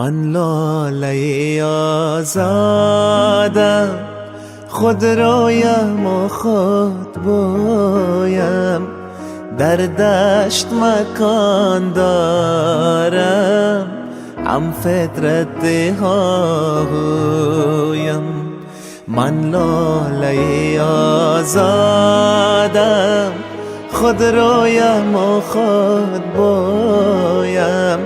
من لاله آزادم، خود رویم و خود بویم. در دشت مکان دارم، هم فطرت هایم. من لاله آزادم، خود رویم و خود بویم.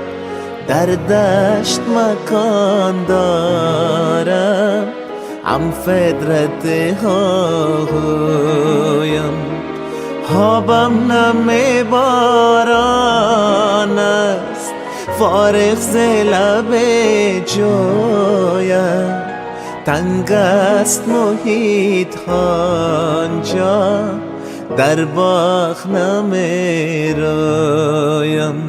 در دشت مکان دارم، هم فطرت هایم. خوابم نم باران است، فارغ ز لب جویم. تنگ است محیط آنجا، در باغ نمی رویم.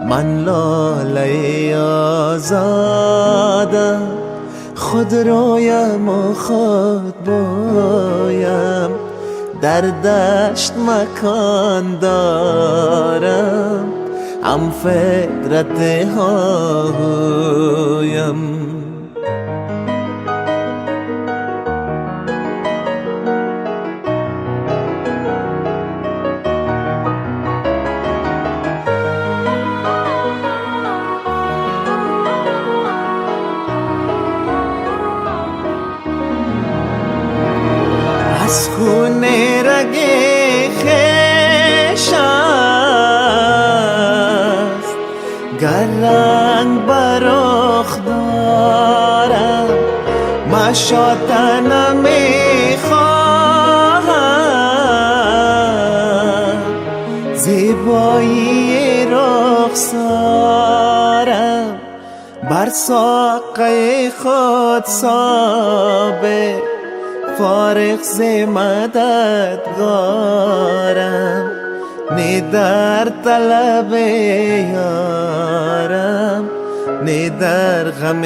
من لاله آزادم، خود رویم و خود بویم. در دشت مکان دارم، هم فطرت هایم. از خون رگ خویش است، گر رنگ بر رخ دارم. مشاطه نمیخواهم، زیبایی رخسارم. بر ساقه خود ثابت، فارغ ز مددگارم. نی در طلب یارم، نی در غم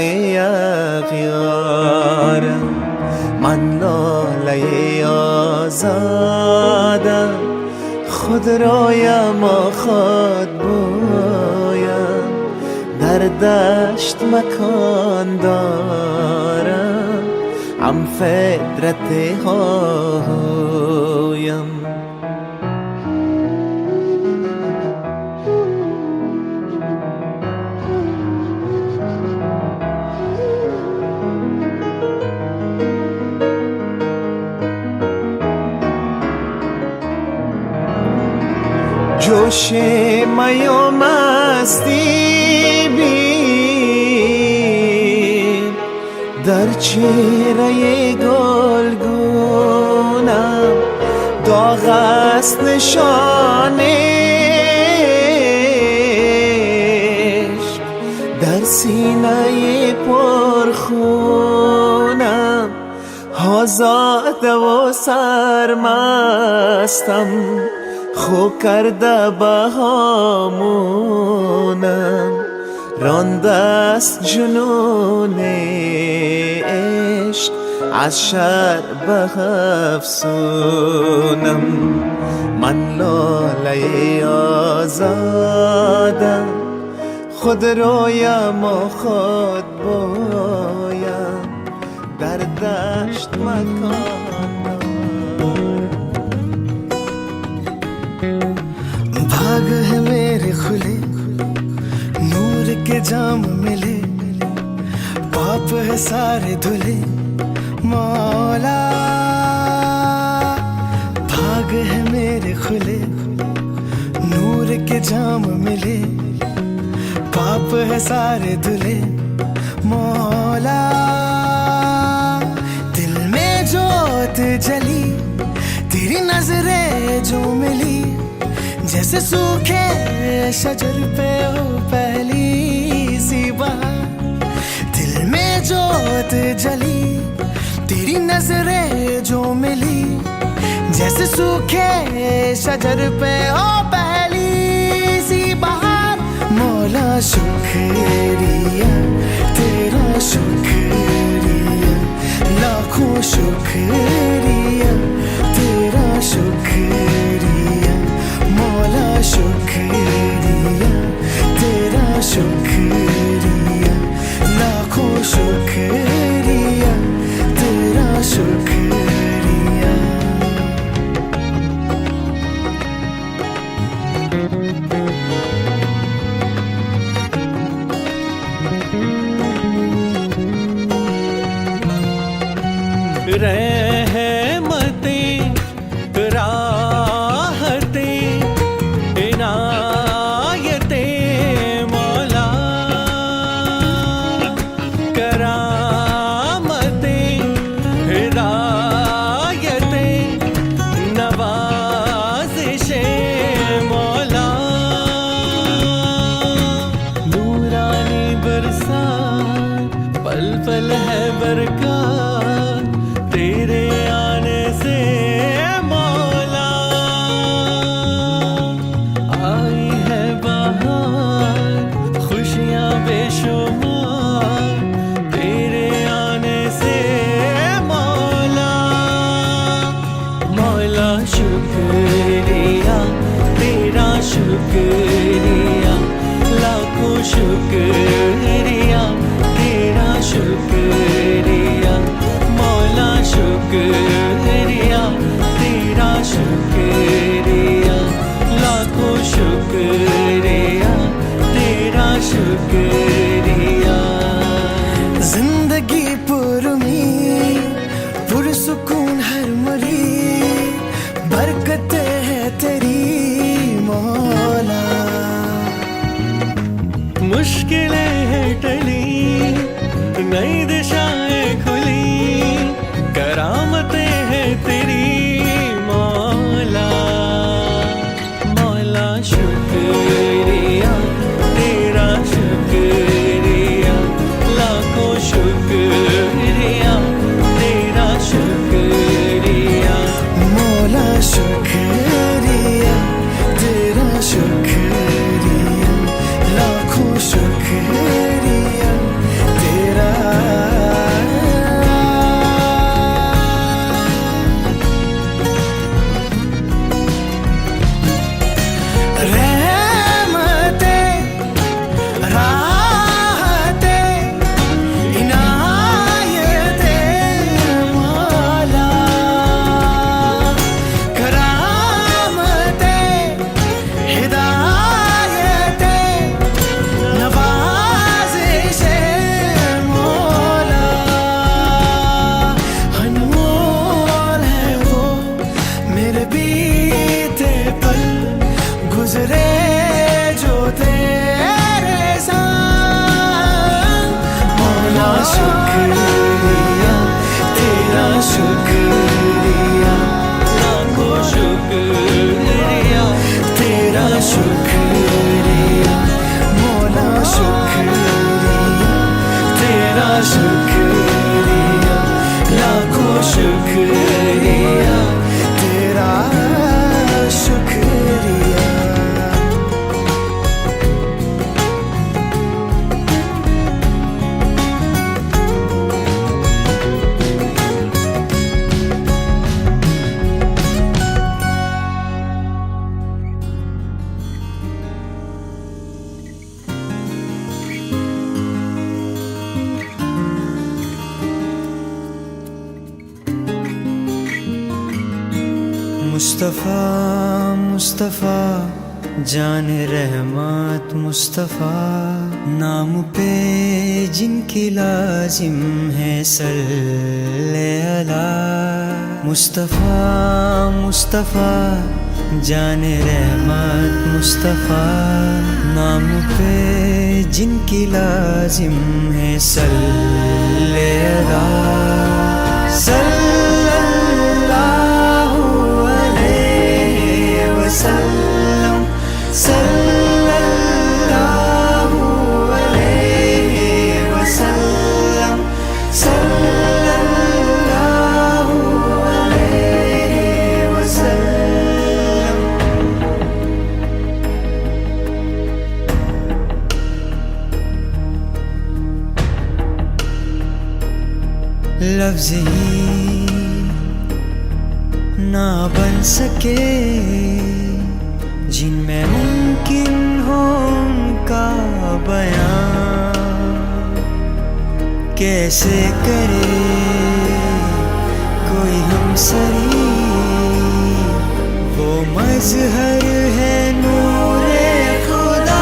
اغیارم. من لاله آزادم، خود رویم و خود بویم. در دشت مکان دارم، هم فطرت هایم. جوش می و مستی بین، در چهره گلگونم. داغ است نشان عشق، در سینه پرخونم. آزاده و سرمستم، خو کرده بهامونم. رانده است جنون عشق، از شر به افسونم. من لاله آزادم، خود رویم و خود بویم. در دشت مکان भाग है मेरे खुले, नूर के जाम मिले। पाप है सारे धुले मौला। भाग है मेरे खुले, नूर के जाम मिले। पाप है सारे धुले मौला। दिल में जोत जली, तेरी नजरें जो मिली। जैसे सूखे शजर पे हो पहली सी बहार। दिल में जोत जली, तेरी नजरें जो मिली। जैसे सूखे शजर पे हो पहली सी बहार। मौला शुक्रिया तेरा, शुक्रिया लाखों शुक्रिया तेरा, शुक्रिया मौला, शुक्रिया तेरा, शुक्रिया अव्वल है बरकत तेरे आने से मौला। आई है बहार खुशियां बेशुमार तेरे आने से मौला। मौला शुक्रिया तेरा शुक्रिया लाखों शुक्रिया तेरा शुक्रिया। मौला शुक्रिया तेरा शुक्रिया लाखों शुक्रिया तेरा शुक्रिया। जिंदगी पुरुमीद पुरसुकून हर मरी बरकतें है तेरी मौला। मुश्किलें हैं टली नई दिशाएं खुली करामतें हैं तेरी मौला। मौला शुक्रिया तेरा शुक्रिया लाखों शुक्रिया तेरा शुक्रिया। मौला शुक्रिया तेरा शुक्रिया लाखों शुक्रिया तेरा। गुजरे जो तेरे संग। मौला शुक्रिया तेरा शुक्रिया लाखों शुक्रिया तेरा शुक्रिया। मौला शुक्रिया तेरा शुक्रिया लाखों शुक्रिया तेरा शुक्रिया। मुस्तफ़ा मुस्तफ़ा जान रहमत मुस्तफ़ा नाम पे जिनकी लाजिम है सल्ले अला। मुस्तफ़ा मुस्तफ़ा जान रहमत मुस्तफ़ा नाम पे जिनकी लाजिम है सल्ले अला। लफ्ज़ ही ना बन सके जिनमें मुमकिन हो उनका बयां। कैसे करे कोई हमसरी वो मज़हर है नूरे खुदा।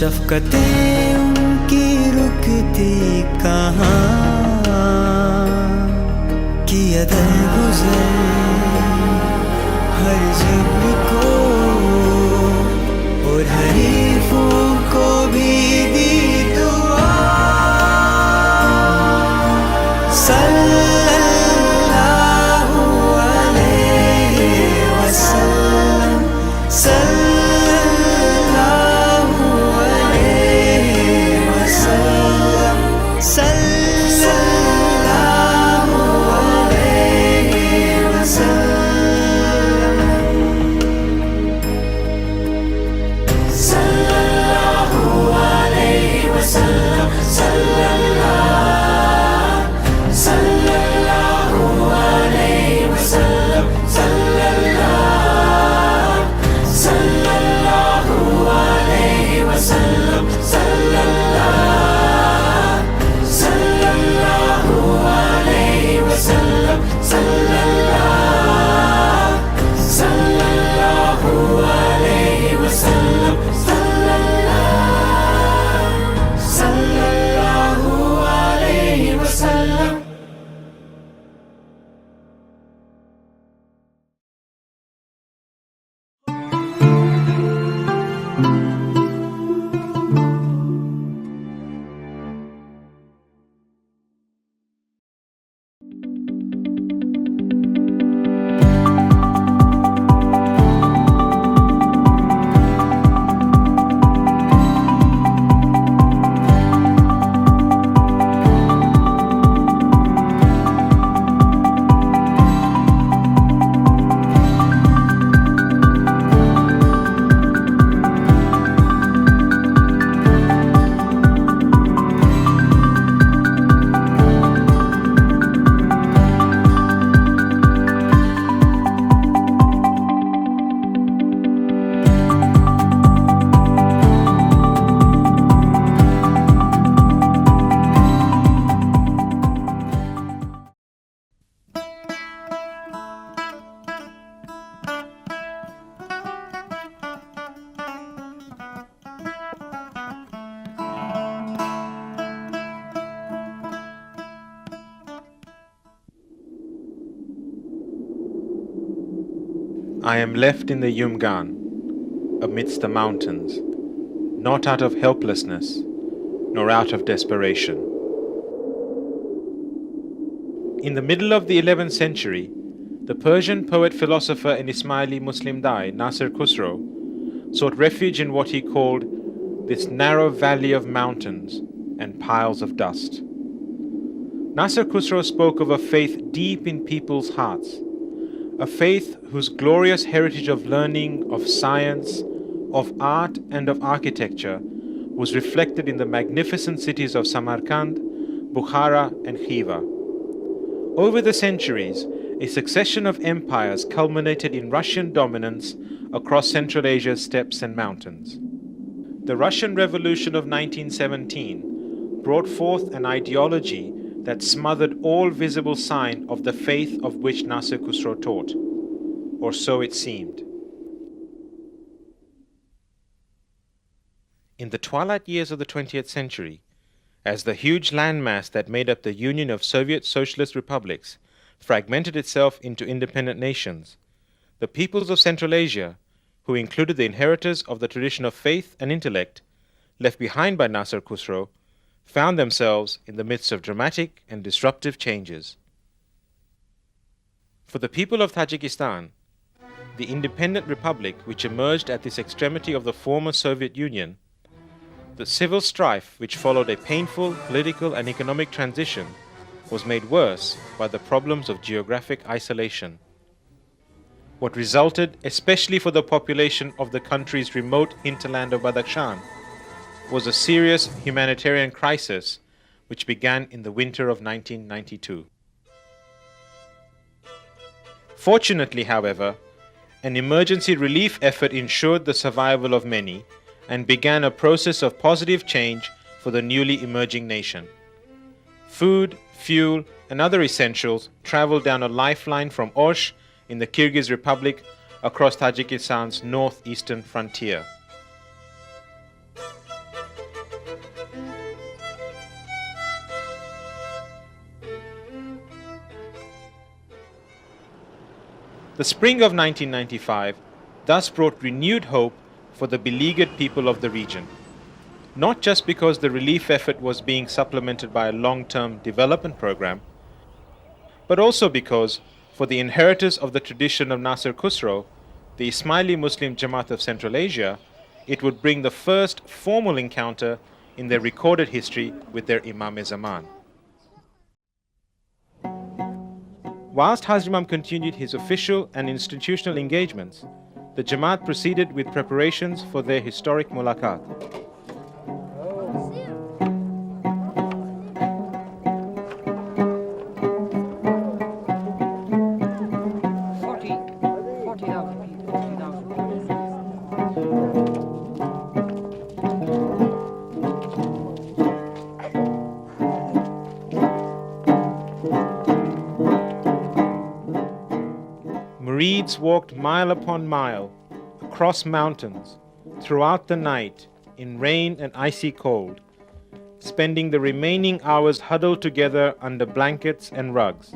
शफ़क़तें उनकी रुकती कहाँ, किया दरगुज़र हर जिब्र को और हरीफों को भी दी दुआ। सल्लल्लाहु अलैहि वसल्लम, सल्लल्लाहु अलैहि वसल्लम, सल्लल्लाहु अलैहि वसल्लम, सल्लल्लाहु अलैहि वसल्लम, सल्लल्लाहु अलैहि वसल्लम, सल्लल्लाहु अलैहि वसल्लम, सल्लल्लाहु अलैहि वसल्लम, सल्लल्लाहु अलैहि वसल्लम, सल्लल्लाहु अलैहि वसल्लम। I am left in the Yumgan, amidst the mountains, not out of helplessness, nor out of desperation. In the middle of the 11th century, the Persian poet, philosopher, and Ismaili Muslim Dai, Nasir Khusro, sought refuge in what he called this narrow valley of mountains and piles of dust. Nasir Khusro spoke of a faith deep in people's hearts, a faith whose glorious heritage of learning, of science, of art, and of architecture was reflected in the magnificent cities of Samarkand, Bukhara, and Khiva. Over the centuries, a succession of empires culminated in Russian dominance across Central Asia's steppes and mountains. The Russian Revolution of 1917 brought forth an ideology that smothered all visible sign of the faith of which Nasir Khusro taught, or so it seemed. In the twilight years of the 20th century, as the huge landmass that made up the Union of Soviet Socialist Republics fragmented itself into independent nations, the peoples of Central Asia, who included the inheritors of the tradition of faith and intellect left behind by Nasir Khusro, found themselves in the midst of dramatic and disruptive changes. For the people of Tajikistan, the independent republic which emerged at this extremity of the former Soviet Union, the civil strife which followed a painful political and economic transition was made worse by the problems of geographic isolation. What resulted, especially for the population of the country's remote hinterland of Badakhshan, was a serious humanitarian crisis which began in the winter of 1992. Fortunately, however, an emergency relief effort ensured the survival of many and began a process of positive change for the newly emerging nation. Food, fuel, and other essentials traveled down a lifeline from Osh in the Kyrgyz Republic across Tajikistan's northeastern frontier. The spring of 1995 thus brought renewed hope for the beleaguered people of the region, not just because the relief effort was being supplemented by a long-term development program, but also because, for the inheritors of the tradition of Nasir Khusro, the Ismaili Muslim Jamaat of Central Asia, it would bring the first formal encounter in their recorded history with their Imam-e-Zaman. Whilst Hazrimam continued his official and institutional engagements, the Jamaat proceeded with preparations for their historic mulaqat. Murids walked mile upon mile, across mountains, throughout the night, in rain and icy cold, spending the remaining hours huddled together under blankets and rugs.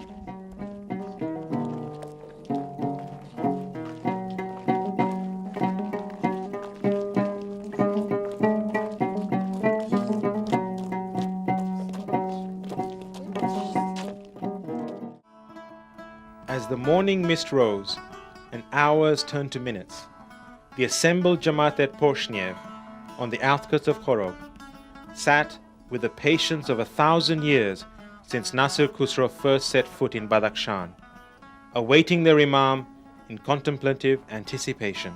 As the morning mist rose and hours turned to minutes, the assembled Jamaat at Porshniev, on the outskirts of Khorog, sat with the patience of 1,000 years since Nasir Khusro first set foot in Badakhshan, awaiting their Imam in contemplative anticipation.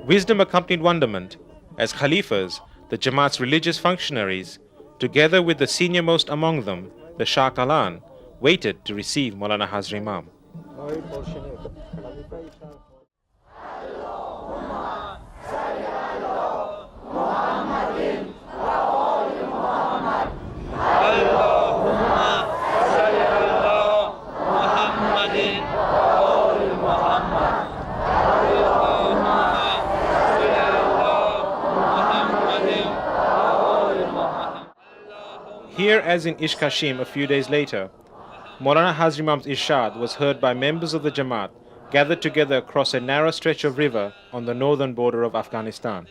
Wisdom accompanied wonderment, as Khalifas, the Jamaat's religious functionaries, together with the seniormost among them, the Shah Kalan, waited to receive Maulana Hazri Imam. Here, as in Ish Kashim a few days later, Maulana Hazri Imam's Irshad was heard by members of the Jamaat gathered together across a narrow stretch of river on the northern border of Afghanistan.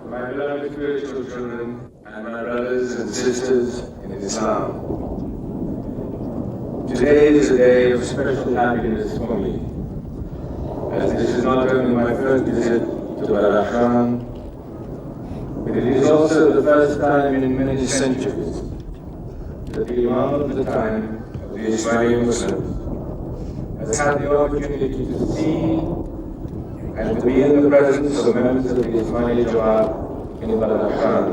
My beloved spiritual children and my brothers and sisters in Islam, today is a day of special happiness for me, as this is not only my first visit to Badakhshan, but it is also the first time in many centuries that the Imam of the time of the Ismaili Muslims has had the opportunity to see and to be in the presence of members of the Ismaili Jamaat in Badakhshan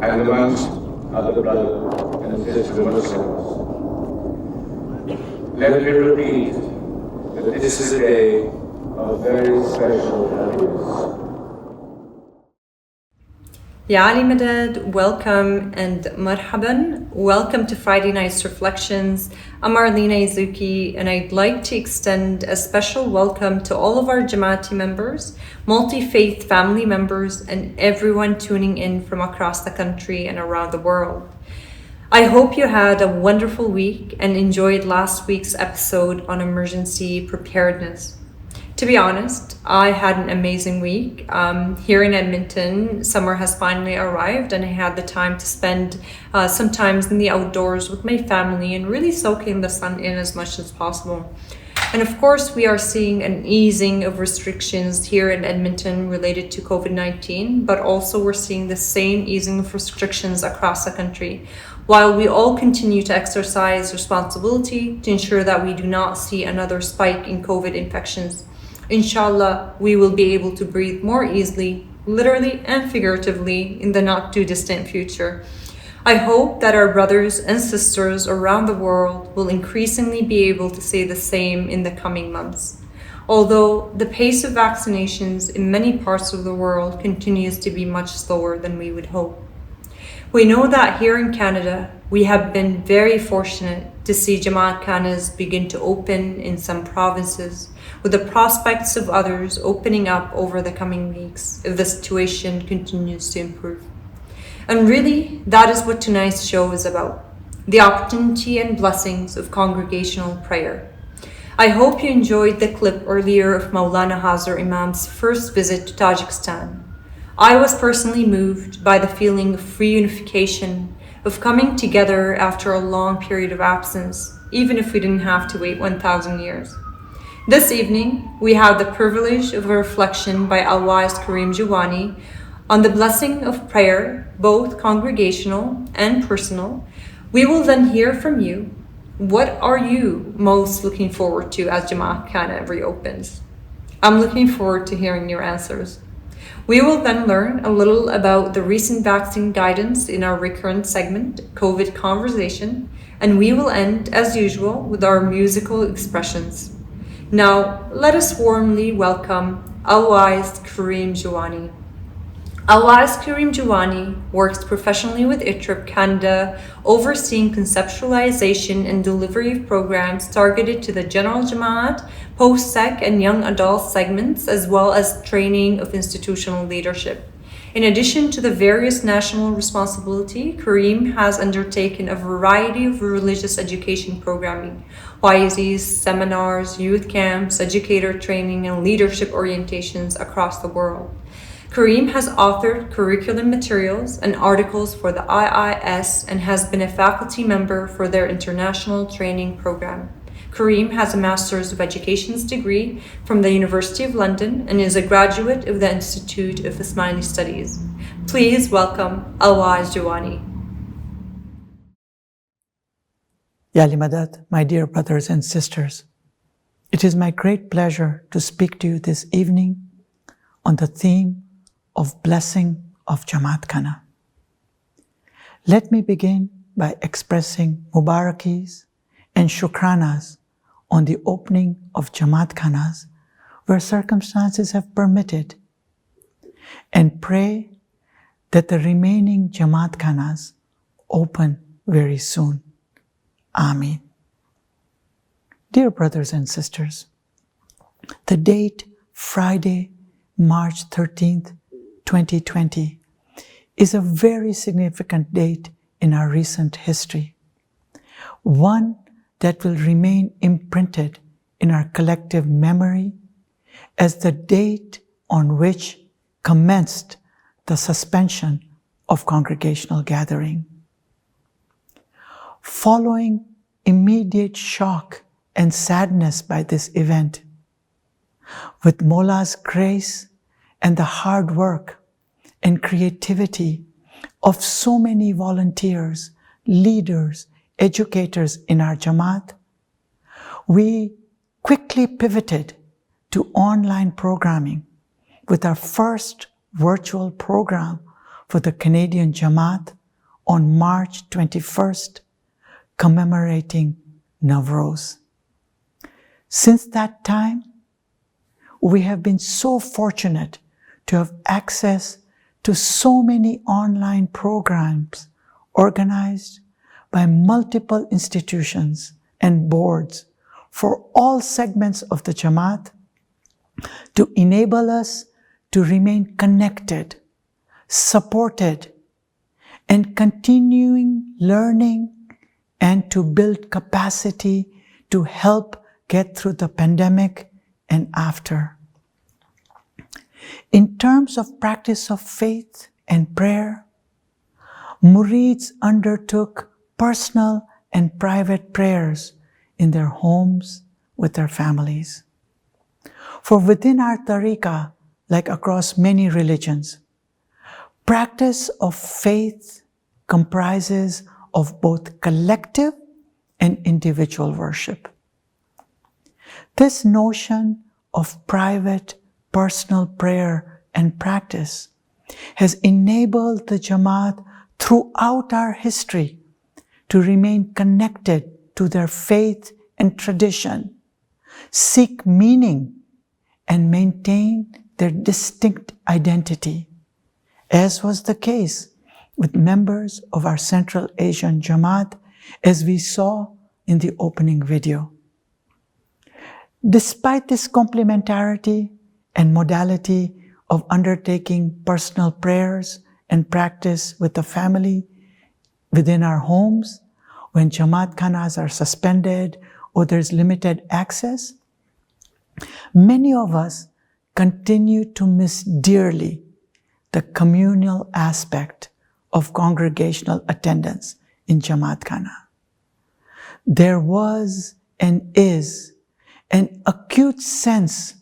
and amongst other brothers and sisters Muslims. Let me repeat that this is a day of very special happiness. Ya Ali Madad, welcome and marhaban. Welcome to Friday Night's Reflections. I'm Arlena Izuki, and I'd like to extend a special welcome to all of our Jamaati members, multi-faith family members, and everyone tuning in from across the country and around the world. I hope you had a wonderful week and enjoyed last week's episode on emergency preparedness. To be honest, I had an amazing week. Here in Edmonton, summer has finally arrived, and I had the time to spend some times in the outdoors with my family and really soaking the sun in as much as possible. And of course, we are seeing an easing of restrictions here in Edmonton related to COVID-19, but also we're seeing the same easing of restrictions across the country, while we all continue to exercise responsibility to ensure that we do not see another spike in COVID infections. Inshallah, we will be able to breathe more easily, literally and figuratively, in the not too distant future. I hope that our brothers and sisters around the world will increasingly be able to say the same in the coming months. Although the pace of vaccinations in many parts of the world continues to be much slower than we would hope. We know that here in Canada, we have been very fortunate to see Jamaat Khanas begin to open in some provinces, with the prospects of others opening up over the coming weeks if the situation continues to improve. And really, that is what tonight's show is about, the opportunity and blessings of congregational prayer. I hope you enjoyed the clip earlier of Maulana Hazar Imam's first visit to Tajikistan. I was personally moved by the feeling of reunification, of coming together after a long period of absence, even if we didn't have to wait 1,000 years. This evening, we have the privilege of a reflection by Al-Wais Karim Jawani on the blessing of prayer, both congregational and personal. We will then hear from you. What are you most looking forward to as Jamaat Khana reopens? I'm looking forward to hearing your answers. We will then learn a little about the recent vaccine guidance in our recurrent segment, COVID Conversation, and we will end, as usual, with our musical expressions. Now, let us warmly welcome Al-Wais Karim Jawani. Al-Wais Karim Jawani works professionally with ITRIP Canada, overseeing conceptualization and delivery of programs targeted to the General Jamaat, post-sec and young adult segments, as well as training of institutional leadership. In addition to the various national responsibility, Karim has undertaken a variety of religious education programming, YZs, seminars, youth camps, educator training, and leadership orientations across the world. Karim has authored curriculum materials and articles for the IIS and has been a faculty member for their international training program. Karim has a Master's of Education's degree from the University of London and is a graduate of the Institute of Ismaili Studies. Please welcome Al-Wais Jawani. Ya Ali Madad, my dear brothers and sisters, it is my great pleasure to speak to you this evening on the theme of blessing of Jamaat Khana. Let me begin by expressing Mubarakis and Shukranas on the opening of Jamaat Khanas where circumstances have permitted, and pray that the remaining Jamaat Khanas open very soon. Ameen. Dear brothers and sisters, the date Friday, March 13th, 2020 is a very significant date in our recent history, one that will remain imprinted in our collective memory as the date on which commenced the suspension of congregational gathering. Following immediate shock and sadness by this event, with Mola's grace and the hard work and creativity of so many volunteers, leaders, educators in our Jamaat, we quickly pivoted to online programming with our first virtual program for the Canadian Jamaat on March 21st, commemorating Navroz. Since that time, we have been so fortunate to have access to so many online programs organized by multiple institutions and boards for all segments of the Jamaat to enable us to remain connected, supported, and continuing learning and to build capacity to help get through the pandemic and after. In terms of practice of faith and prayer, Murids undertook personal and private prayers in their homes with their families. For within our tariqah, like across many religions, practice of faith comprises of both collective and individual worship. This notion of private, personal prayer and practice has enabled the Jamaat throughout our history to remain connected to their faith and tradition, seek meaning, and maintain their distinct identity, as was the case with members of our Central Asian Jamaat, as we saw in the opening video. Despite this complementarity and modality of undertaking personal prayers and practice with the family within our homes, when Jamaat khanas are suspended or there's limited access, many of us continue to miss dearly the communal aspect of congregational attendance in Jamaat khana. There was and is an acute sense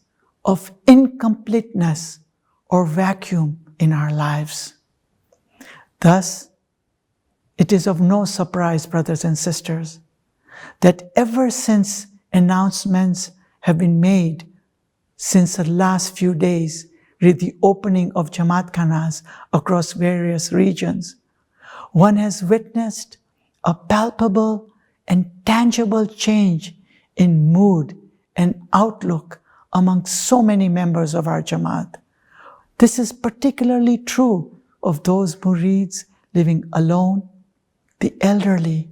of incompleteness or vacuum in our lives. Thus, it is of no surprise, brothers and sisters, that ever since announcements have been made since the last few days with the opening of Jamaat khanas across various regions, one has witnessed a palpable and tangible change in mood and outlook among so many members of our Jamaat. This is particularly true of those murids living alone, the elderly,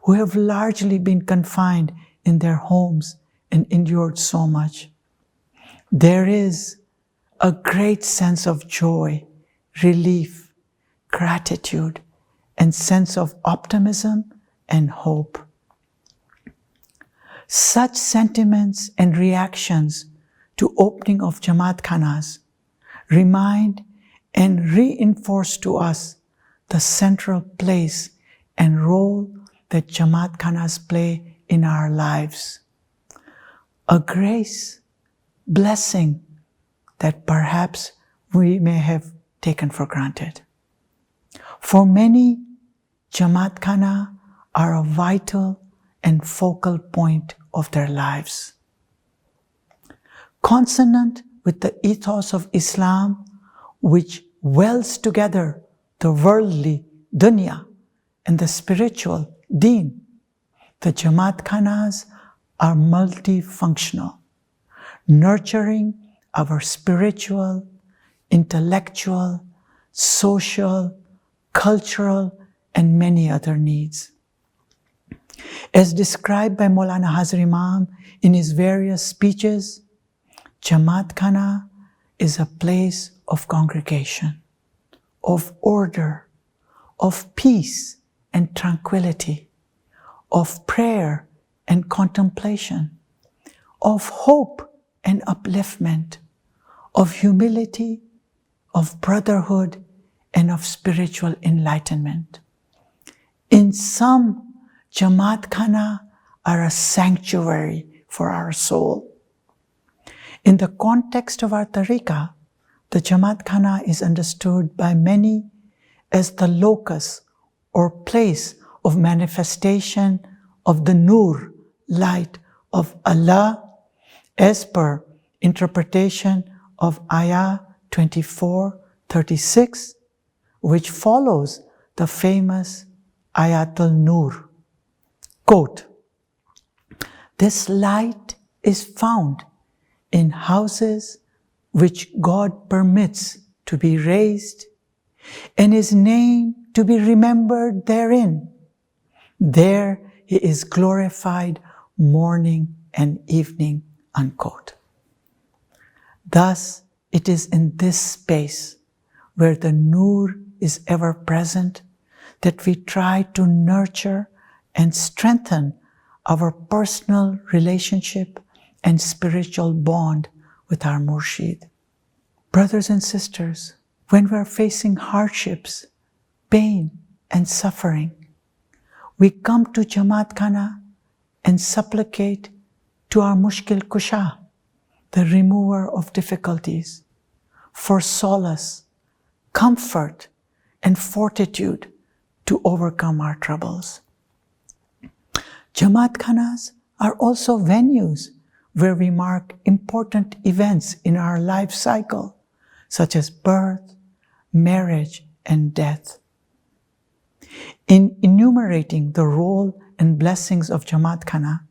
who have largely been confined in their homes and endured so much. There is a great sense of joy, relief, gratitude, and sense of optimism and hope. Such sentiments and reactions to opening of Jamaat khanas remind and reinforce to us the central place and role that Jamaat khanas play in our lives. A grace, blessing that perhaps we may have taken for granted. For many, Jamaat khana are a vital and focal point of their lives. Consonant with the ethos of Islam, which welds together the worldly dunya and the spiritual deen, the Jamaat khanas are multifunctional, nurturing our spiritual, intellectual, social, cultural, and many other needs. As described by Maulana Hazar Imam in his various speeches, Jamaat khana is a place of congregation, of order, of peace and tranquility, of prayer and contemplation, of hope and upliftment, of humility, of brotherhood, and of spiritual enlightenment. In sum, Jamaat khana are a sanctuary for our soul. In the context of our tariqah, the Jamaat khana is understood by many as the locus or place of manifestation of the nur, light of Allah, as per interpretation of Ayah 24:36, which follows the famous Ayatul Nur. Quote, "This light is found in houses which God permits to be raised and his name to be remembered therein. There he is glorified morning and evening, unquote. Thus, it is in this space where the Nur is ever present that we try to nurture and strengthen our personal relationship and spiritual bond with our Murshid. Brothers and sisters, when we are facing hardships, pain, and suffering, we come to Jamaat Khana and supplicate to our Mushkil Kusha, the remover of difficulties, for solace, comfort, and fortitude to overcome our troubles. Jamaat Khanas are also venues where we mark important events in our life cycle, such as birth, marriage, and death. In enumerating the role and blessings of Jamaat Khana,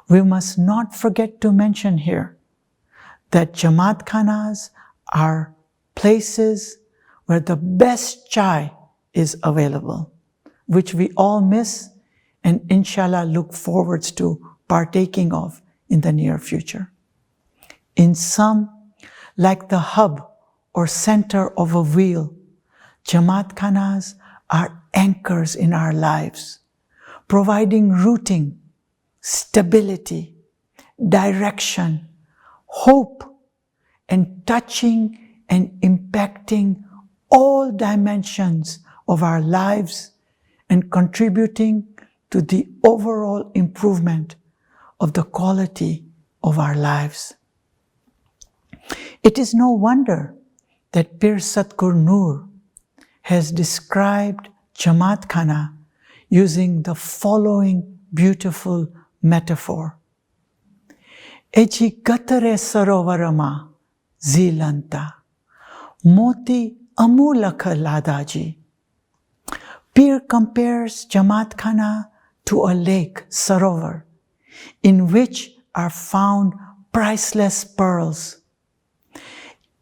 we must not forget to mention here that Jamaat Khanas are places where the best chai is available, which we all miss and inshallah look forwards to partaking of in the near future. In sum, like the hub or center of a wheel, Jamaat Khanas are anchors in our lives, providing rooting, stability, direction, hope, and touching and impacting all dimensions of our lives and contributing to the overall improvement of the quality of our lives. It is no wonder that Pir Satgur Nur has described Jamaat Khana using the following beautiful metaphor. Eji gatare sarovarama zilanta, moti amulaka ladaji. Pir compares Jamaat Khana to a lake, Sarovar, in which are found priceless pearls.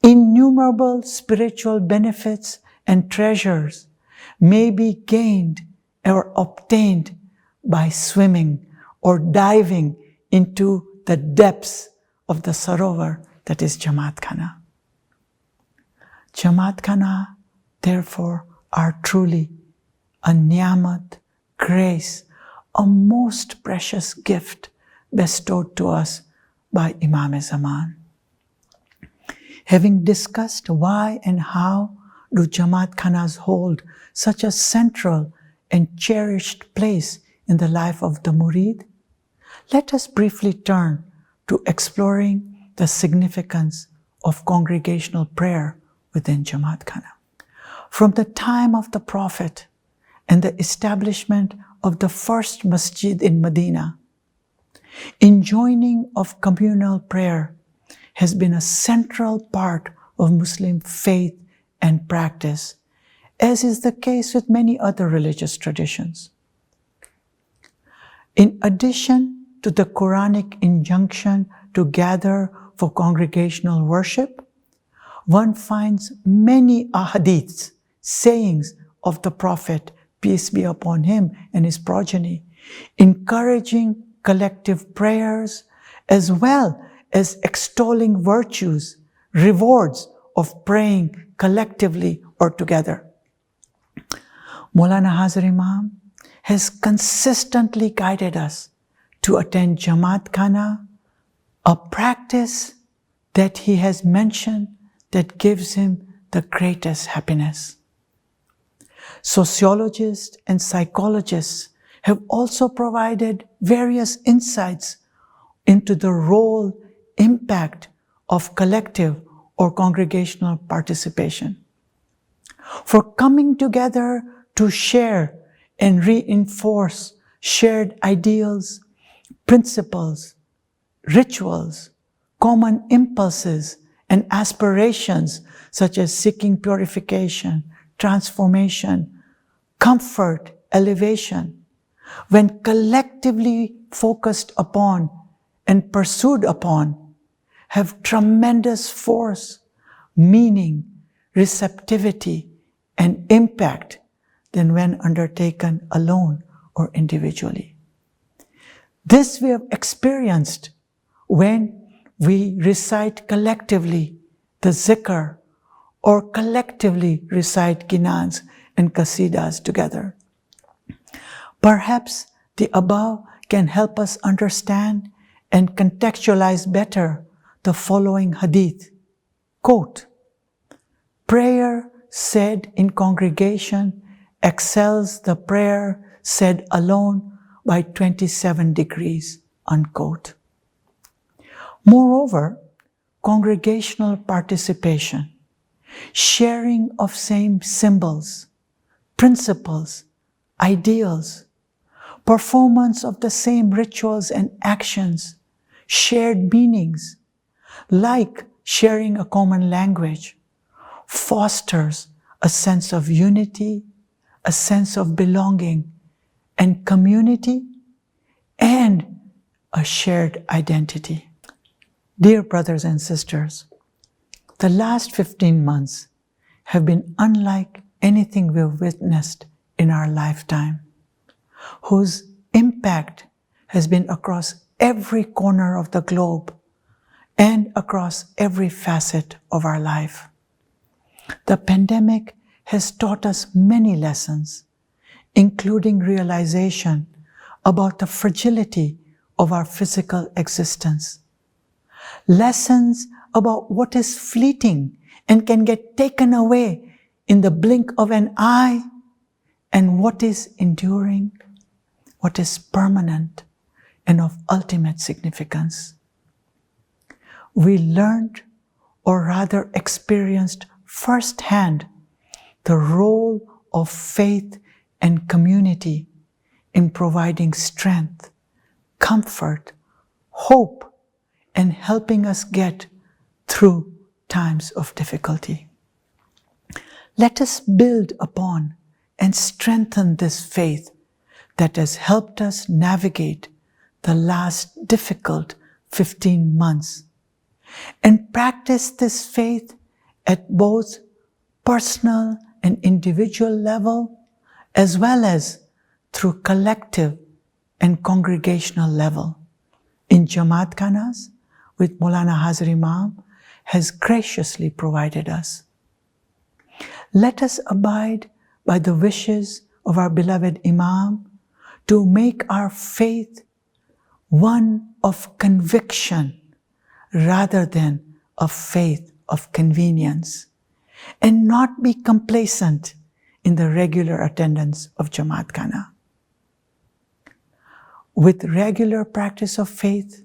Innumerable spiritual benefits and treasures may be gained or obtained by swimming or diving into the depths of the Sarovar that is Jamaat Khana. Jamaat Khana, therefore, are truly a ni'mat, grace, a most precious gift bestowed to us by Imam-e-Zaman. Having discussed why and how do Jamaat Khanas hold such a central and cherished place in the life of the murid, let us briefly turn to exploring the significance of congregational prayer within Jamaat Khana. From the time of the Prophet and the establishment of the first masjid in Medina, enjoining of communal prayer has been a central part of Muslim faith and practice, as is the case with many other religious traditions. In addition to the Quranic injunction to gather for congregational worship, one finds many ahadiths, sayings of the Prophet, peace be upon him and his progeny, encouraging collective prayers as well as extolling virtues, rewards of praying collectively or together. Maulana Hazar Imam has consistently guided us to attend Jamaat Khana, a practice that he has mentioned that gives him the greatest happiness. Sociologists and psychologists have also provided various insights into the role, impact of collective or congregational participation. For coming together to share and reinforce shared ideals, principles, rituals, common impulses, and aspirations such as seeking purification, transformation, comfort, elevation, when collectively focused upon and pursued upon, have tremendous force, meaning, receptivity, and impact than when undertaken alone or individually. This we have experienced when we recite collectively the zikr or collectively recite ginans and qasidas together. Perhaps the above can help us understand and contextualize better the following hadith. Quote, prayer said in congregation excels the prayer said alone by 27 degrees, unquote. Moreover, congregational participation, sharing of same symbols, principles, ideals, performance of the same rituals and actions, shared meanings, like sharing a common language, fosters a sense of unity, a sense of belonging and community, and a shared identity. Dear brothers and sisters, the last 15 months have been unlike anything we've witnessed in our lifetime, whose impact has been across every corner of the globe and across every facet of our life. The pandemic has taught us many lessons, including realization about the fragility of our physical existence, lessons about what is fleeting and can get taken away in the blink of an eye, and what is enduring, what is permanent and of ultimate significance. We learned, or rather experienced firsthand, the role of faith and community in providing strength, comfort, hope, and helping us get through times of difficulty. Let us build upon and strengthen this faith that has helped us navigate the last difficult 15 months, and practice this faith at both personal and individual level, as well as through collective and congregational level in Jamaat Khanas, which Maulana Hazar Imam has graciously provided us. Let us abide by the wishes of our beloved Imam to make our faith one of conviction rather than a faith of convenience, and not be complacent in the regular attendance of Jamaat Khana. With regular practice of faith,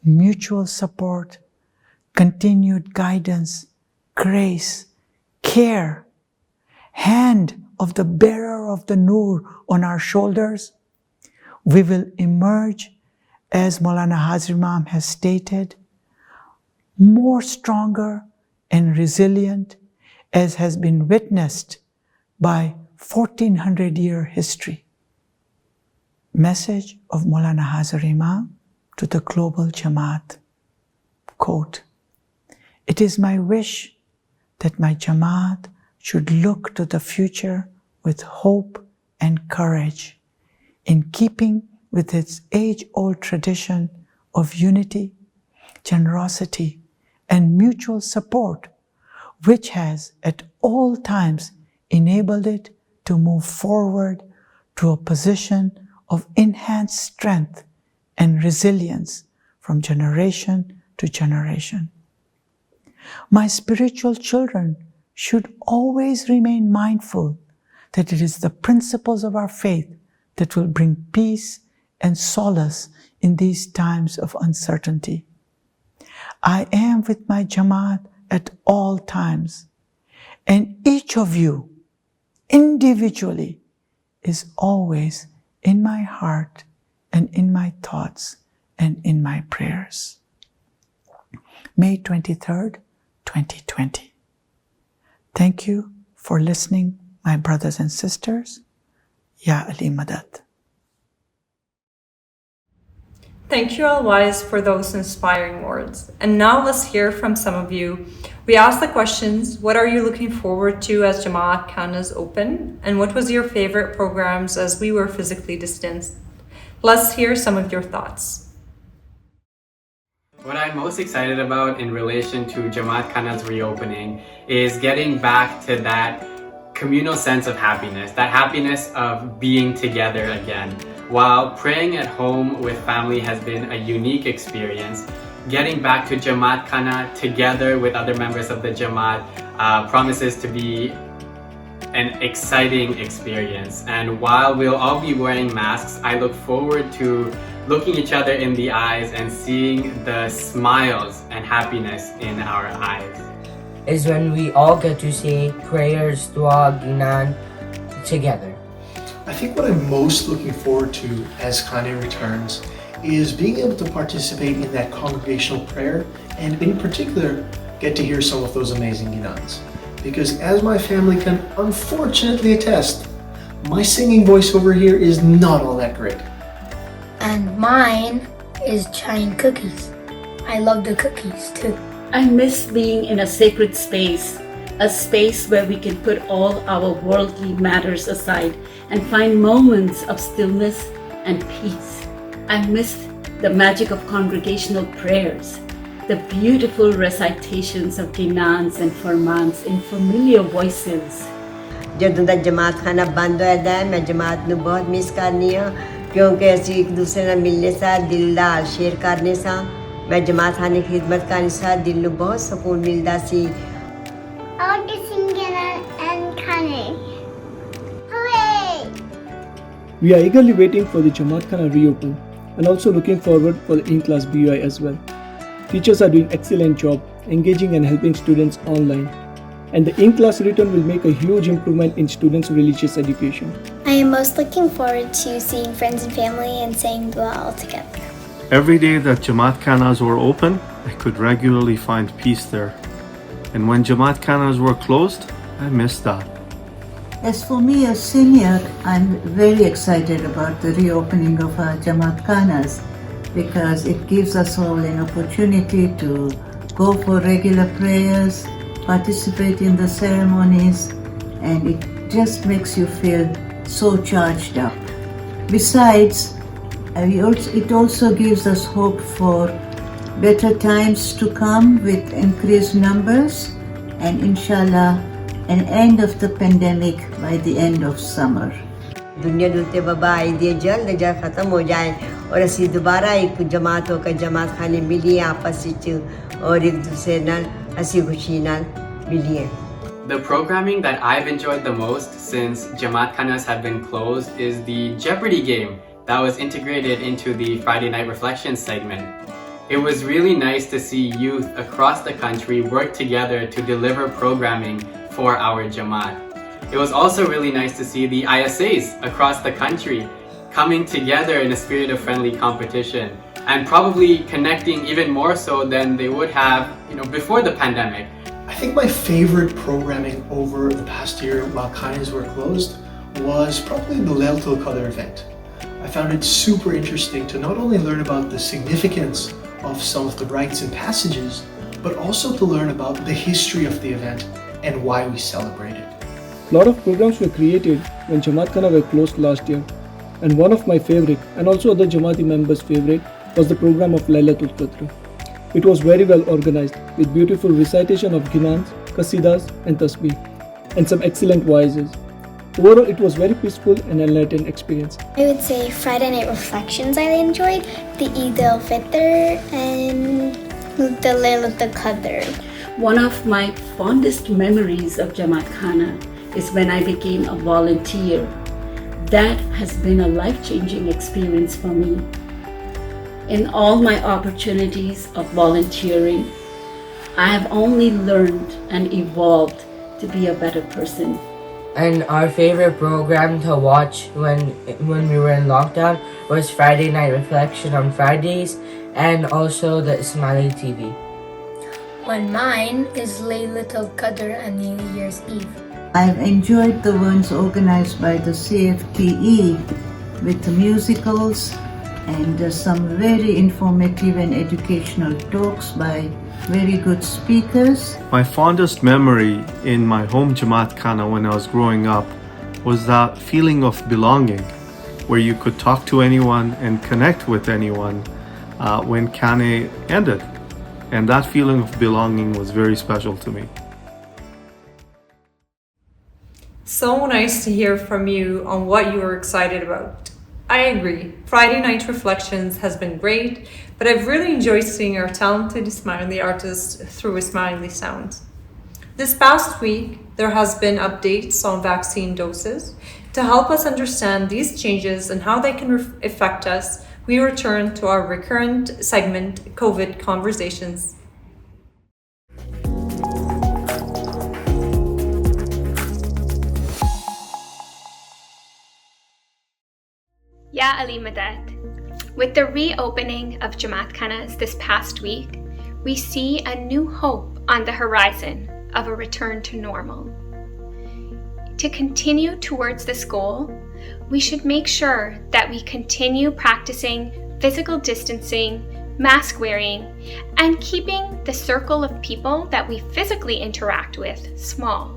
mutual support, continued guidance, grace, care, hand of the bearer of the Noor on our shoulders, we will emerge, as Maulana Hazar Imam has stated, more stronger and resilient, as has been witnessed by 1400-year history. Message of Maulana Hazar Imam to the global Jamaat. Quote, it is my wish that my Jamaat should look to the future with hope and courage, in keeping with its age-old tradition of unity, generosity, and mutual support, which has at all times enabled it to move forward to a position of enhanced strength and resilience from generation to generation. My spiritual children should always remain mindful that it is the principles of our faith that will bring peace and solace in these times of uncertainty. I am with my Jamaat at all times, and each of you individually is always in my heart and in my thoughts and in my prayers. May 23rd, 2020. Thank you for listening, my brothers and sisters. Ya Ali Madad. Thank you, Al-Wais, for those inspiring words. And now let's hear from some of you. We asked the questions, what are you looking forward to as Jamaat Khana's open? And what was your favorite programs as we were physically distanced? Let's hear some of your thoughts. What I'm most excited about in relation to Jamaat Khana's reopening is getting back to that communal sense of happiness, that happiness of being together again. While praying at home with family has been a unique experience, getting back to Jamaat Khana together with other members of the Jamaat promises to be an exciting experience. And while we'll all be wearing masks, I look forward to looking each other in the eyes and seeing the smiles and happiness in our eyes. Is when we all get to say prayers, dua, ginan together. I think what I'm most looking forward to as Khane returns is being able to participate in that congregational prayer and in particular get to hear some of those amazing ginans. Because as my family can unfortunately attest, my singing voice over here is not all that great. And mine is chai and cookies. I love the cookies too. I miss being in a sacred space, a space where we can put all our worldly matters aside and find moments of stillness and peace. I missed the magic of congregational prayers, the beautiful recitations of ginans and farmans in familiar voices. ਜਦੋਂ ਦਾ ਜਮਾਤ ਖਾਨਾ ਬੰਦ ਹੋਇਆ ਹੈ ਮੈਂ ਜਮਾਤ ਨੂੰ ਬਹੁਤ ਮਿਸ ਕਰਨੀ ਆ ਕਿਉਂਕਿ ਅਸੀਂ ਇੱਕ ਦੂਸਰੇ ਨਾਲ ਮਿਲਨੇ ਸਾਂ ਦਿਲ ਦਾ ਹਾਲ ਸ਼ੇਅਰ ਕਰਨੇ ਸਾਂ ਮੈਂ ਜਮਾਤ ਖਾਨੇ ਦੀ ਖਿਦਮਤ ਕਰਨੀ ਸਾਂ ਦਿਲ ਨੂੰ ਬਹੁਤ ਸਕੂਨ ਮਿਲਦਾ ਸੀ I want to sing and Khane. Hooray! We are eagerly waiting for the Jamaat Khana reopen and also looking forward for the in-class BUI as well. Teachers are doing excellent job engaging and helping students online. And the in-class return will make a huge improvement in students' religious education. I am most looking forward to seeing friends and family and saying dua all together. Every day that Jamaat Khanas were open, I could regularly find peace there. And when Jamaat Khanas were closed, I missed that. As for me as senior, I'm very excited about the reopening of our Jamaat Khanas because it gives us all an opportunity to go for regular prayers, participate in the ceremonies, and it just makes you feel so charged up. Besides, it also gives us hope for better times to come with increased numbers and inshallah an end of the pandemic by the end of summer. दुनिया के उत्ते बाबा आई दिए जल्द जल्द ख़त्म हो जाए और असी दोबारा एक जमात होकर जमात खाने मिलिए आपस में और एक दूसरे नाल असी खुशी नाल मिलिए. The programming that I've enjoyed the most since Jamaat Khanas have been closed is the Jeopardy game that was integrated into the Friday Night Reflections segment. It was really nice to see youth across the country work together to deliver programming for our Jamaat. It was also really nice to see the ISAs across the country coming together in a spirit of friendly competition and probably connecting even more so than they would have, before the pandemic. I think my favorite programming over the past year while Khanes were closed was probably the Laylatul Qadr event. I found it super interesting to not only learn about the significance of some of the rites and passages, but also to learn about the history of the event and why we celebrate it. A lot of programs were created when Jamaat Khana were closed last year, and one of my favorite and also other Jamaati members' favorite was the program of Laylatul Qadr. It was very well organized with beautiful recitation of ginans, qasidas and tasbih and some excellent voices. Overall, it was very peaceful and enlightening experience. I would say Friday Night Reflections I enjoyed, the Eid al-Fitr and the Laylatul Qadr. One of my fondest memories of Jamaat Khana is when I became a volunteer. That has been a life-changing experience for me. In all my opportunities of volunteering, I have only learned and evolved to be a better person. And our favorite program to watch when we were in lockdown was Friday Night Reflection on Fridays and also the Ismaili TV. One mine is Laylatul Qadr and New Year's Eve. I've enjoyed the ones organized by the CFTE with the musicals and some very informative and educational talks by very good speakers. My fondest memory in my home Jamaat Khana when I was growing up was that feeling of belonging, where you could talk to anyone and connect with anyone when Khane ended. And that feeling of belonging was very special to me. So nice to hear from you on what you were excited about. I agree. Friday Night Reflections has been great, but I've really enjoyed seeing our talented Ismaili artists through Ismaili sounds. This past week, there has been updates on vaccine doses. To help us understand these changes and how they can affect us, we return to our recurrent segment, COVID Conversations. Ya Ali Madad. With the reopening of Jamaat Khanas this past week, we see a new hope on the horizon of a return to normal. To continue towards this goal, we should make sure that we continue practicing physical distancing, mask wearing, and keeping the circle of people that we physically interact with small.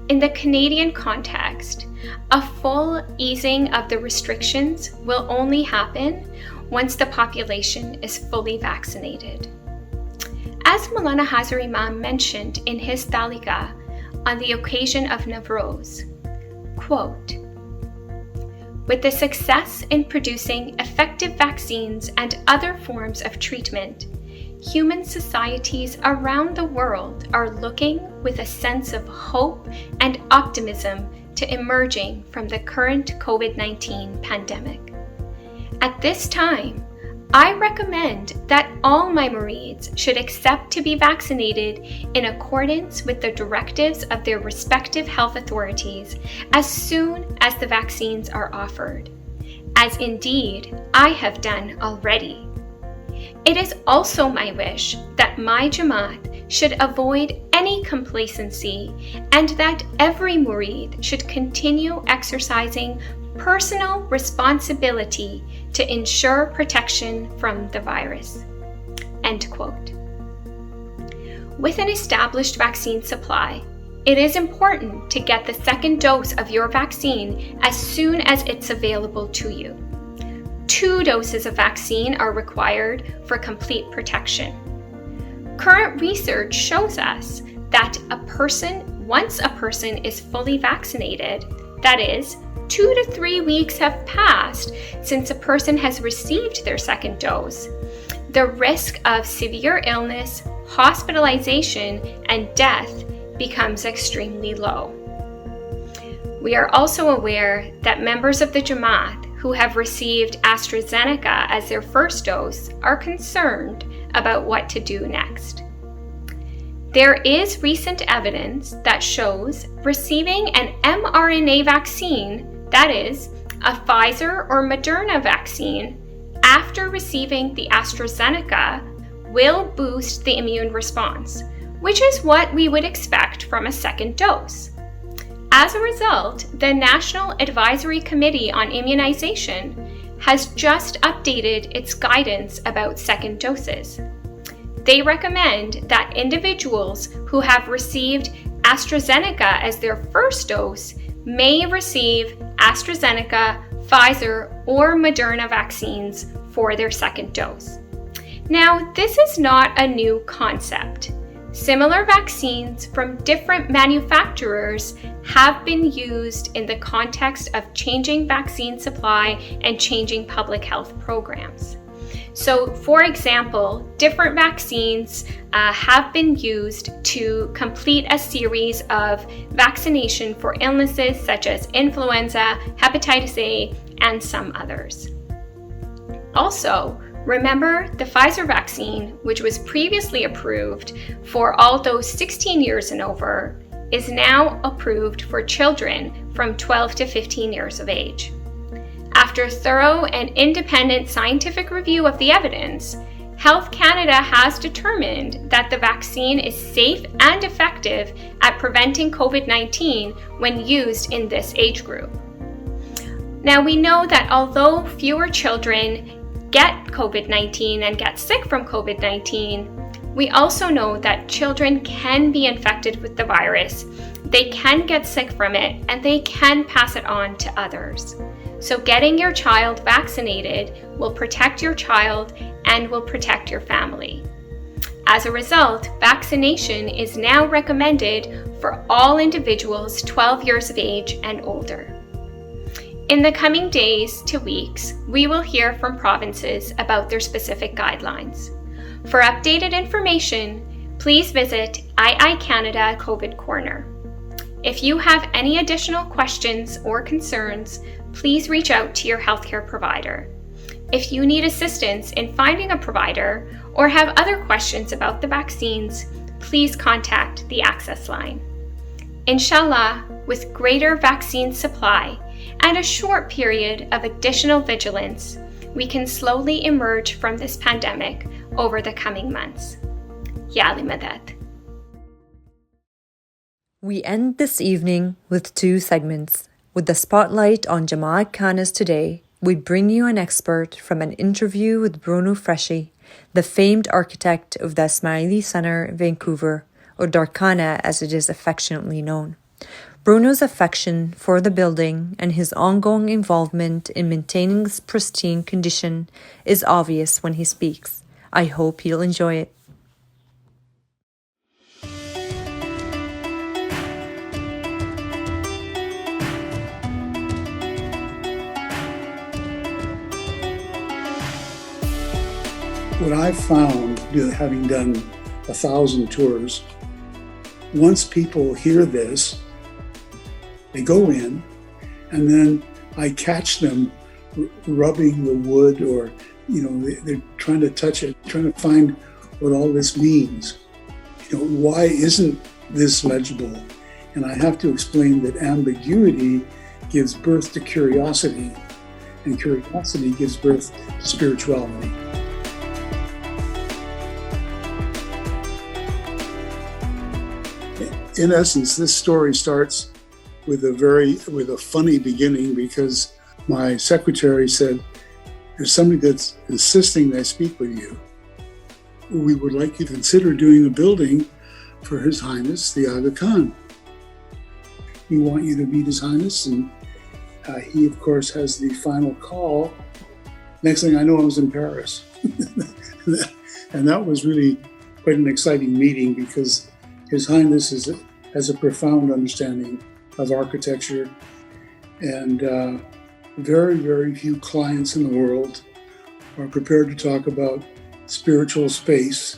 In the Canadian context, a full easing of the restrictions will only happen once the population is fully vaccinated. As Maulana Hazar Imam mentioned in his Talika on the occasion of Navroz, quote, "With the success in producing effective vaccines and other forms of treatment, human societies around the world are looking with a sense of hope and optimism to emerging from the current COVID-19 pandemic. At this time, I recommend that all my Murids should accept to be vaccinated in accordance with the directives of their respective health authorities as soon as the vaccines are offered, as indeed I have done already. It is also my wish that my Jamaat should avoid any complacency and that every Murid should continue exercising personal responsibility to ensure protection from the virus." End quote. With an established vaccine supply, it is important to get the second dose of your vaccine as soon as it's available to you. 2 doses of vaccine are required for complete protection. Current research shows us that once a person is fully vaccinated, that is, 2 to 3 weeks have passed since a person has received their second dose, the risk of severe illness, hospitalization, and death becomes extremely low. We are also aware that members of the Jamaat who have received AstraZeneca as their first dose are concerned about what to do next. There is recent evidence that shows receiving an mRNA vaccine, that is, a Pfizer or Moderna vaccine, after receiving the AstraZeneca will boost the immune response, which is what we would expect from a second dose. As a result, the National Advisory Committee on Immunization has just updated its guidance about second doses. They recommend that individuals who have received AstraZeneca as their first dose may receive AstraZeneca, Pfizer, or Moderna vaccines for their second dose. Now, this is not a new concept. Similar vaccines from different manufacturers have been used in the context of changing vaccine supply and changing public health programs. So, for example, different vaccines have been used to complete a series of vaccination for illnesses such as influenza, hepatitis A, and some others. Also, remember, the Pfizer vaccine, which was previously approved for all those 16 years and over, is now approved for children from 12 to 15 years of age. After thorough and independent scientific review of the evidence, Health Canada has determined that the vaccine is safe and effective at preventing COVID-19 when used in this age group. Now, we know that although fewer children get COVID-19 and get sick from COVID-19, we also know that children can be infected with the virus, they can get sick from it, and they can pass it on to others. So getting your child vaccinated will protect your child and will protect your family. As a result, vaccination is now recommended for all individuals 12 years of age and older. In the coming days to weeks, we will hear from provinces about their specific guidelines. For updated information, please visit II Canada COVID Corner. If you have any additional questions or concerns, please reach out to your healthcare provider. If you need assistance in finding a provider or have other questions about the vaccines, please contact the Access Line. Inshallah, with greater vaccine supply and a short period of additional vigilance, we can slowly emerge from this pandemic over the coming months. Ya Ali Madad. We end this evening with two segments. With the spotlight on Jamaat Khanas today, we bring you an expert from an interview with Bruno Freschi, the famed architect of the Ismaili Center, Vancouver, or Darkhana as it is affectionately known. Bruno's affection for the building and his ongoing involvement in maintaining its pristine condition is obvious when he speaks. I hope you'll enjoy it. What I've found, having done 1,000 tours, once people hear this, they go in, and then I catch them rubbing the wood, or they're trying to touch it, trying to find what all this means. Why isn't this legible? And I have to explain that ambiguity gives birth to curiosity, and curiosity gives birth to spirituality. In essence, this story starts with a funny beginning, because my secretary said, "There's somebody that's insisting that I speak with you. We would like you to consider doing a building for His Highness the Aga Khan. We want you to meet His Highness," and he, of course, has the final call. Next thing I know, I was in Paris. And that was really quite an exciting meeting, because His Highness has a profound understanding of architecture, and very, very few clients in the world are prepared to talk about spiritual space,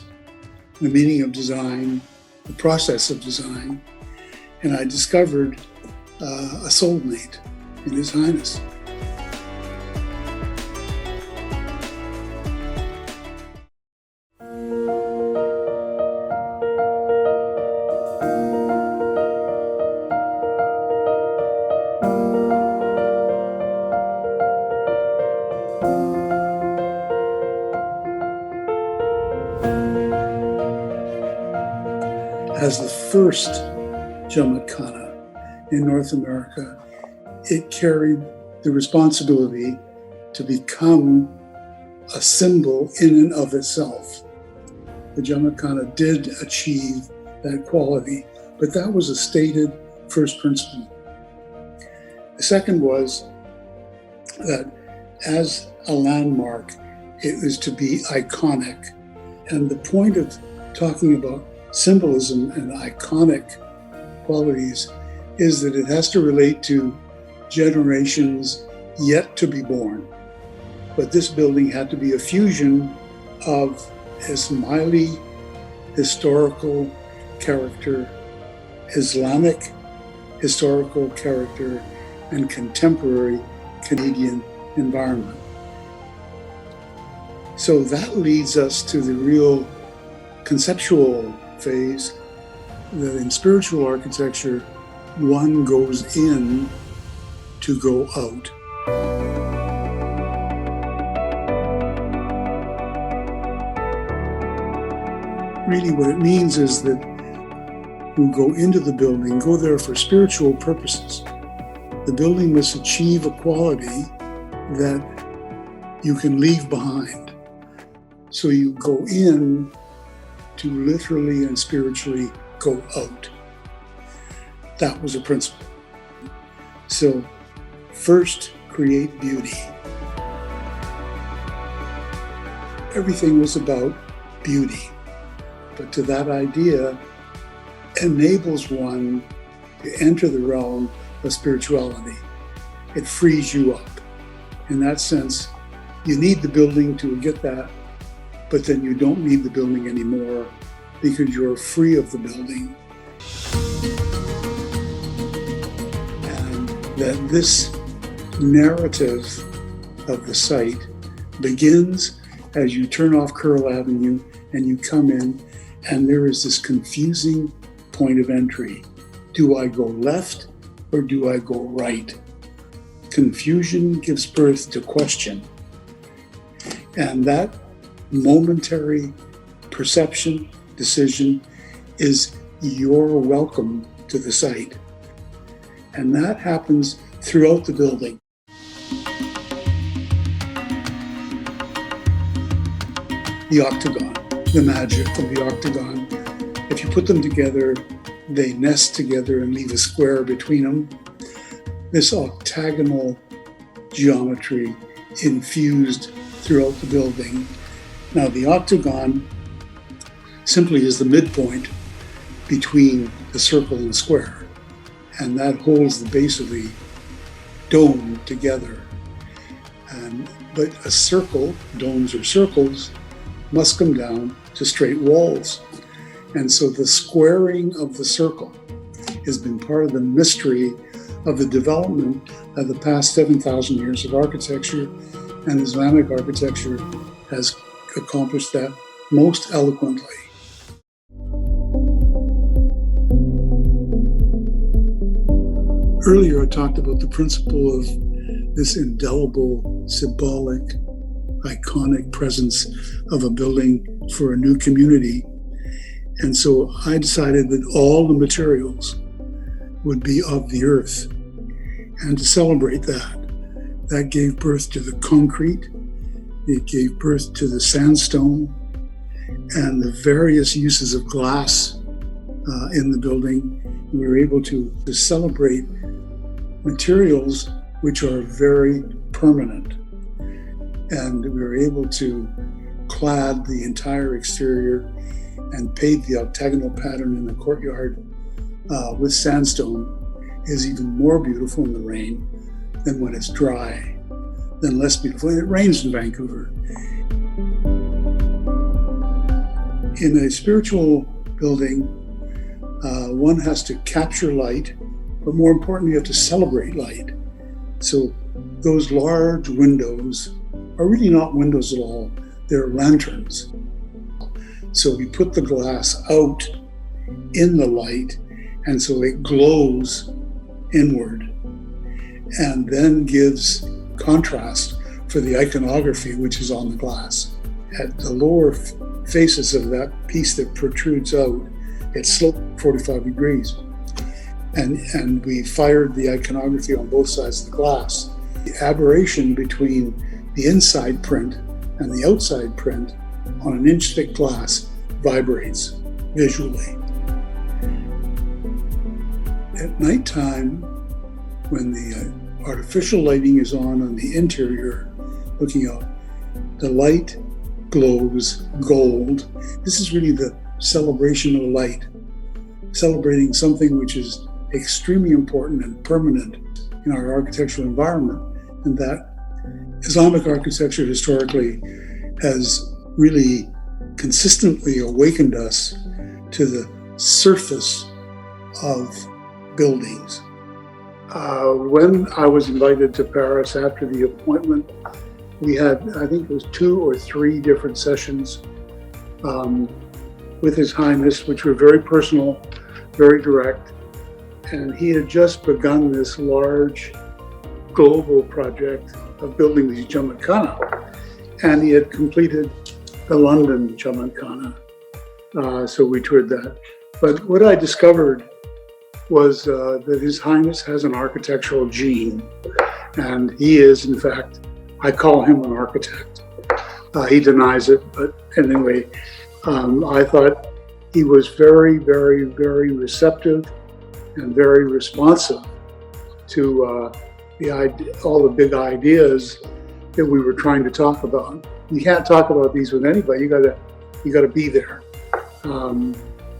the meaning of design, the process of design. And I discovered a soulmate in His Highness. As the first Jamaat Khana in North America, it carried the responsibility to become a symbol in and of itself. The Jamaat Khana did achieve that quality, but that was a stated first principle. The second was that as a landmark, it was to be iconic. And the point of talking about symbolism and iconic qualities is that it has to relate to generations yet to be born. But this building had to be a fusion of Ismaili historical character, Islamic historical character, and contemporary Canadian environment. So that leads us to the real conceptual phase, that in spiritual architecture, one goes in to go out. Really what it means is that who go into the building go there for spiritual purposes. the building must achieve a quality that you can leave behind. So you go in to literally and spiritually go out. That was a principle. So first, create beauty. Everything was about beauty, but to that idea enables one to enter the realm of spirituality. It frees you up. In that sense, you need the building to get that, but then you don't need the building anymore because you're free of the building. And that this narrative of the site begins as you turn off Curl Avenue and you come in, and there is this confusing point of entry. Do I go left or do I go right? Confusion gives birth to question. And that momentary perception, decision, is your welcome to the site. And that happens throughout the building. The octagon, the magic of the octagon. If you put them together, they nest together and leave a square between them. This octagonal geometry infused throughout the building. Now, the octagon simply is the midpoint between the circle and the square, and that holds the base of the dome together. But a circle, domes or circles, must come down to straight walls. And so the squaring of the circle has been part of the mystery of the development of the past 7,000 years of architecture, and Islamic architecture has accomplished that most eloquently. Earlier I talked about the principle of this indelible, symbolic, iconic presence of a building for a new community. And so I decided that all the materials would be of the earth. And to celebrate that gave birth to the concrete, it gave birth to the sandstone, and the various uses of glass in the building. We were able to celebrate materials which are very permanent. And we were able to clad the entire exterior and pave the octagonal pattern in the courtyard with sandstone is even more beautiful in the rain than when it's dry, than less beautiful. And it rains in Vancouver. In a spiritual building, one has to capture light, but more importantly, you have to celebrate light. So those large windows are really not windows at all, they're lanterns. So we put the glass out in the light, and so it glows inward and then gives contrast for the iconography which is on the glass. At the lower faces of that piece that protrudes out, it's sloped 45 degrees. And we fired the iconography on both sides of the glass. The aberration between the inside print and the outside print on an inch-thick glass vibrates visually. At nighttime, when the artificial lighting is on the interior, looking out, the light glows gold. This is really the celebration of light, celebrating something which is extremely important and permanent in our architectural environment, and that Islamic architecture historically has really consistently awakened us to the surface of buildings. When I was invited to Paris after the appointment, we had, I think it was 2 or 3 different sessions with His Highness, which were very personal, very direct. And he had just begun this large global project of building the Jamaat Khana. And he had completed the London Jamaat Khana. So we toured that. But what I discovered was that His Highness has an architectural gene, and he is, in fact, I call him an architect. He denies it, but anyway, I thought he was very, very, very receptive and very responsive to all the big ideas that we were trying to talk about. You can't talk about these with anybody. You gotta be there. And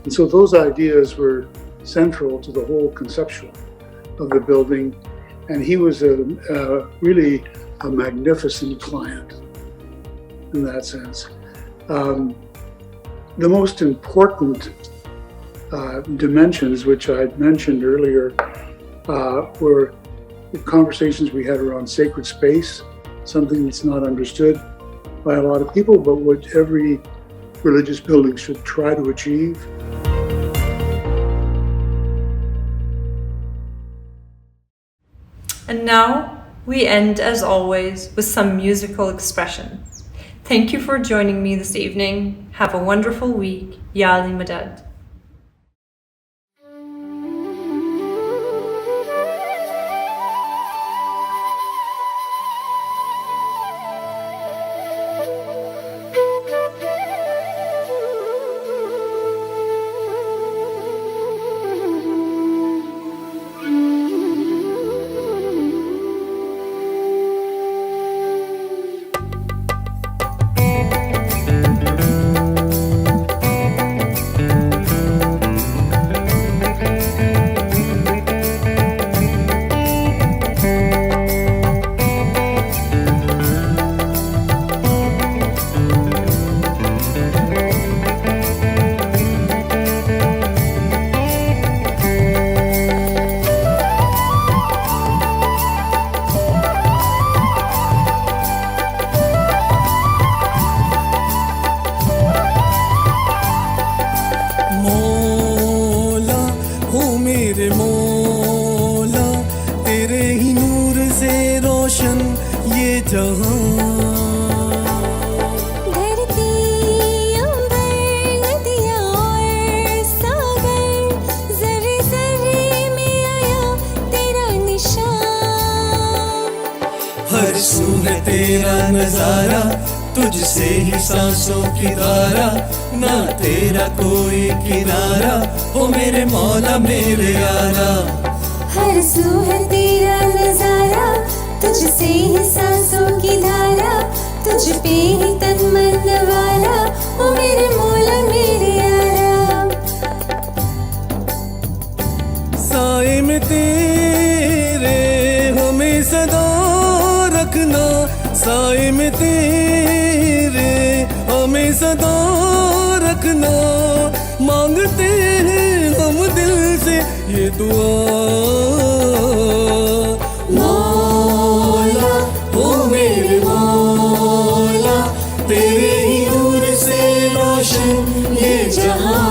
so those ideas were central to the whole conception of the building. And he was really a magnificent client in that sense. The most important dimensions, which I mentioned earlier, were the conversations we had around sacred space, something that's not understood by a lot of people, but what every religious building should try to achieve. And now we end, as always, with some musical expression. Thank you for joining me this evening. Have a wonderful week. Ya Ali Madad. हर सू है तेरा नजारा, तुझसे ही सांसों की धारा, ना तेरा कोई किनारा, ओ मेरे मौला मेरे यारा। हर सू है तेरा नजारा, तुझसे ही सांसों की धारा, तुझ पे ही तन मन वाला, ओ मेरे मौला मेरे यारा। साए में तेरे हमें सदा रखना, साए में तेरे हमें सदा रखना, मांगते हैं हम दिल से ये दुआ। मौला ओ मेरे मौला, तेरे ही नूर से रोशन ये जहां।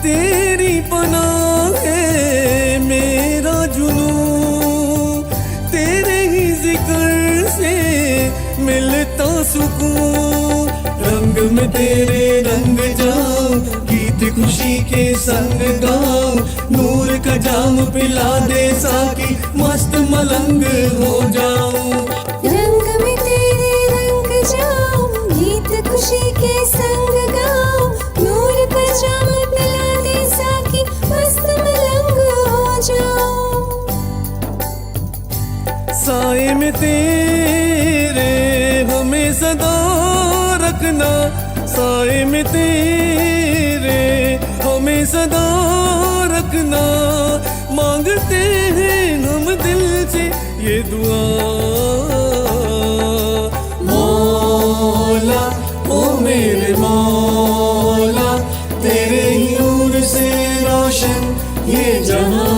तेरी पनाह है मेरा जुनून, तेरे ही जिक्र से मिलता सुकून। रंग में तेरे रंग जाऊं, गीत खुशी के संग गाऊं, नूर का जाम पिला दे साकी, मस्त मलंग हो जाऊं। रंग में तेरे रंग जाऊं, गीत खुशी के संग गाऊं, नूर का जाम पिला दे साकी, मस्त मलंग हो जाऊं। साए में तेरे हमें सदा रखना, साए में तेरे हमें सदा रखना, मांगते हैं हम दिल से ये दुआ। मौला ओ मेरे मौला, तेरे ही नूर से रोशन ये जहां।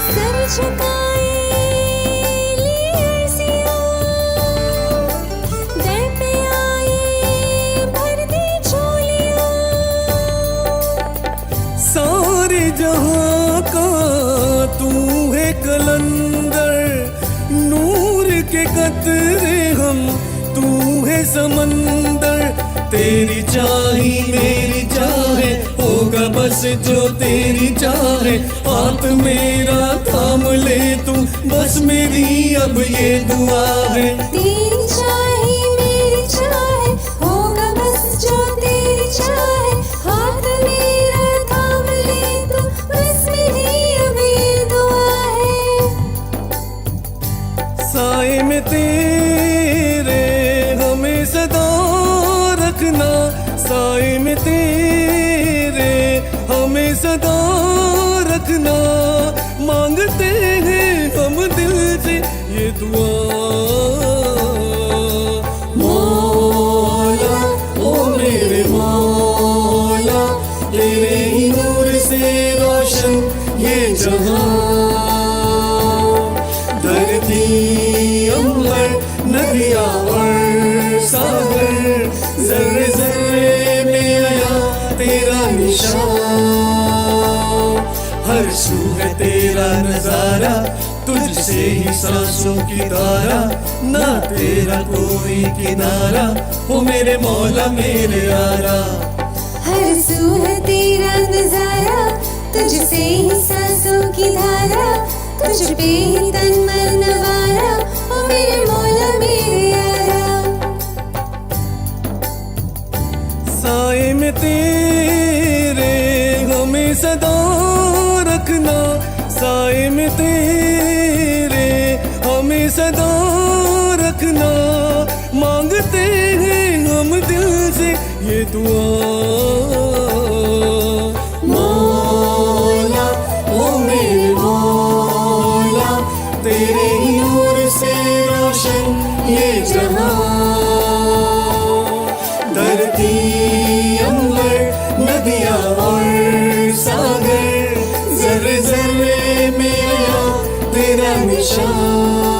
सर झुकाए लिए सिया, दर पे आए भर दी झोलियां। सारे जहां का तू है कलंदर, नूर के कतरे हम, तू है समंदर। तेरी चाही मेरी चाहे, होगा बस जो तेरी चाहे। हाथ मेरा थाम ले तू, बस मेरी अब ये दुआ है। तेरी चाहे मेरी चाहे, होगा बस जो तेरी चाहे। हाथ मेरा थाम ले तू, बस मेरी अब ये दुआ है। साए में तेरे हमें सदा रखना, साए में तेरे हमें सदा रखना। मांगते हैं हम दिल से ये दुआ। मौला ओ मेरे मौला, तेरे ही नूर से रोशन ये जहां। धरती अंबर नदियां और सागर, जर्रे जर्रे में आया तेरा निशान। हर सू है तेरा नजारा, तुझसे ही सांसों की धारा। ना तेरा कोई किनारा, हो मेरे मौला मेरे यारा। हर सू है तेरा नजारा, तुझसे ही सांसों की धारा। तुझ पे ही तन मन नवारा, ओ मेरे मौला मेरे यारा। साए में तेरे हमें सदा रखना, साए में तेरे हमें सदा रखना। मांगते हैं हम दिल से ये दुआ। मौला ओ मेरे मौला, तेरे ही नूर से रोशन ये जहां। धरती अंबर नदियां और सागर, जर्रे जर्रे में आया तेरा निशान।